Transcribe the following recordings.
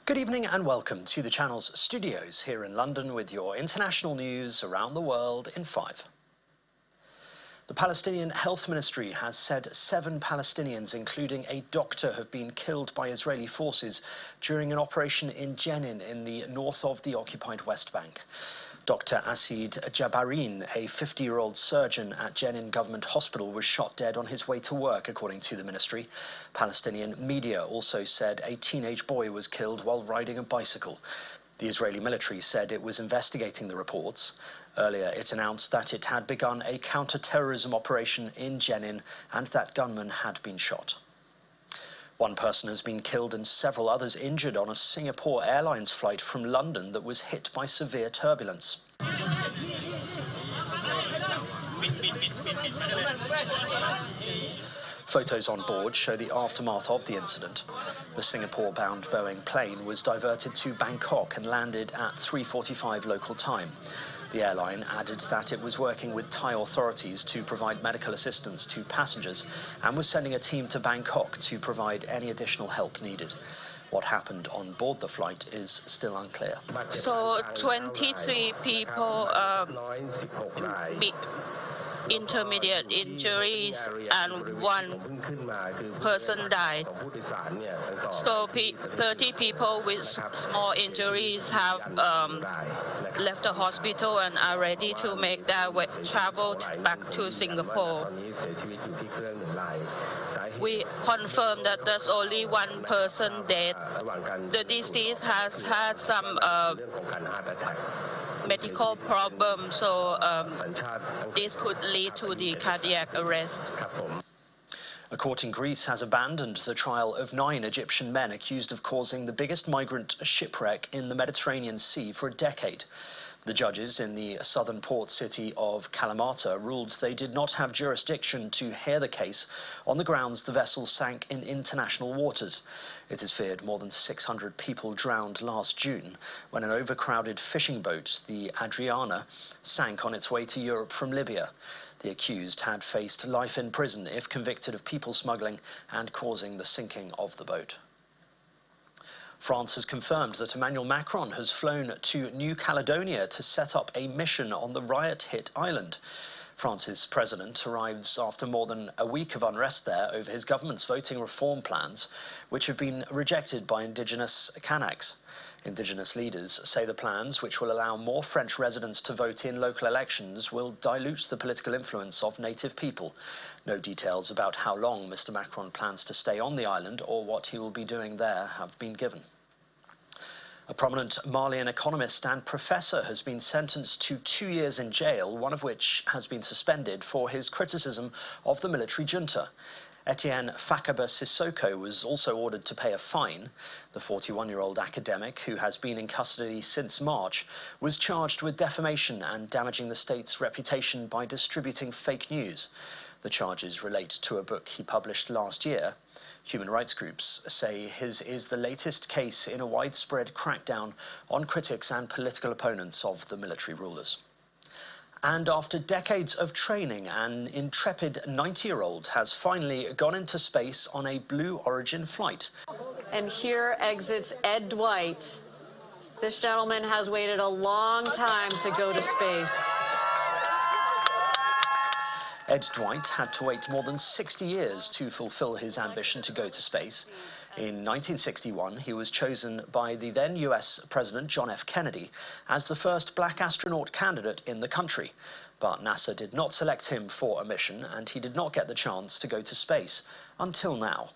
Good evening and welcome to the channel's studios here in London with your international news around the world in 5. The Palestinian Health Ministry has said 7 Palestinians, including a doctor, have been killed by Israeli forces during an operation in Jenin in the north of the occupied West Bank. Dr. Asid Jabarin, a 50-year-old surgeon at Jenin Government Hospital, was shot dead on his way to work, according to the ministry. Palestinian media also said a teenage boy was killed while riding a bicycle. The Israeli military said it was investigating the reports. Earlier, it announced that it had begun a counter-terrorism operation in Jenin and that gunmen had been shot. One person has been killed and several others injured on a Singapore Airlines flight from London that was hit by severe turbulence. Photos on board show the aftermath of the incident. The Singapore-bound Boeing plane was diverted to Bangkok and landed at 3:45 local time. The airline added that it was working with Thai authorities to provide medical assistance to passengers and was sending a team to Bangkok to provide any additional help needed. What happened on board the flight is still unclear. So 23 people intermediate injuries and 1 person died. So 30 people with small injuries have left the hospital and are ready to make their travel back to Singapore. We confirm that there's only 1 person dead. The deceased has had some medical problems, so this could lead to the cardiac arrest. A court in Greece has abandoned the trial of 9 Egyptian men accused of causing the biggest migrant shipwreck in the Mediterranean Sea for a decade. The judges in the southern port city of Kalamata ruled they did not have jurisdiction to hear the case on the grounds the vessel sank in international waters. It is feared more than 600 people drowned last June when an overcrowded fishing boat, the Adriana, sank on its way to Europe from Libya. The accused had faced life in prison if convicted of people smuggling and causing the sinking of the boat. France has confirmed that Emmanuel Macron has flown to New Caledonia to set up a mission on the riot-hit island. France's president arrives after more than a week of unrest there over his government's voting reform plans, which have been rejected by indigenous Kanaks. Indigenous leaders say the plans, which will allow more French residents to vote in local elections, will dilute the political influence of native people. No details about how long Mr. Macron plans to stay on the island or what he will be doing there have been given. A prominent Malian economist and professor has been sentenced to 2 years in jail, one of which has been suspended for his criticism of the military junta. Etienne Fakaba Sissoko was also ordered to pay a fine. The 41-year-old academic, who has been in custody since March, was charged with defamation and damaging the state's reputation by distributing fake news. The charges relate to a book he published last year. Human rights groups say his is the latest case in a widespread crackdown on critics and political opponents of the military rulers. And after decades of training, an intrepid 90-year-old has finally gone into space on a Blue Origin flight. And here exits Ed Dwight. This gentleman has waited a long time to go to space. Ed Dwight had to wait more than 60 years to fulfill his ambition to go to space. In 1961, he was chosen by the then US President John F. Kennedy as the first black astronaut candidate in the country. But NASA did not select him for a mission, and he did not get the chance to go to space until now.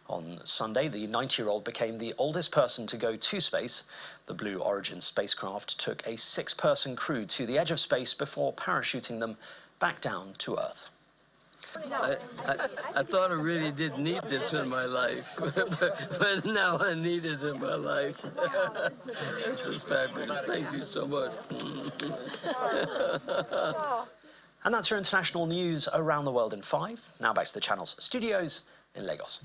On Sunday, the 90-year-old became the oldest person to go to space. The Blue Origin spacecraft took a 6-person crew to the edge of space before parachuting them back down to Earth. I thought I really didn't need this in my life, but now I need it in my life. This is fabulous. Thank you so much. And that's your international news around the world in 5. Now back to the channel's studios in Lagos.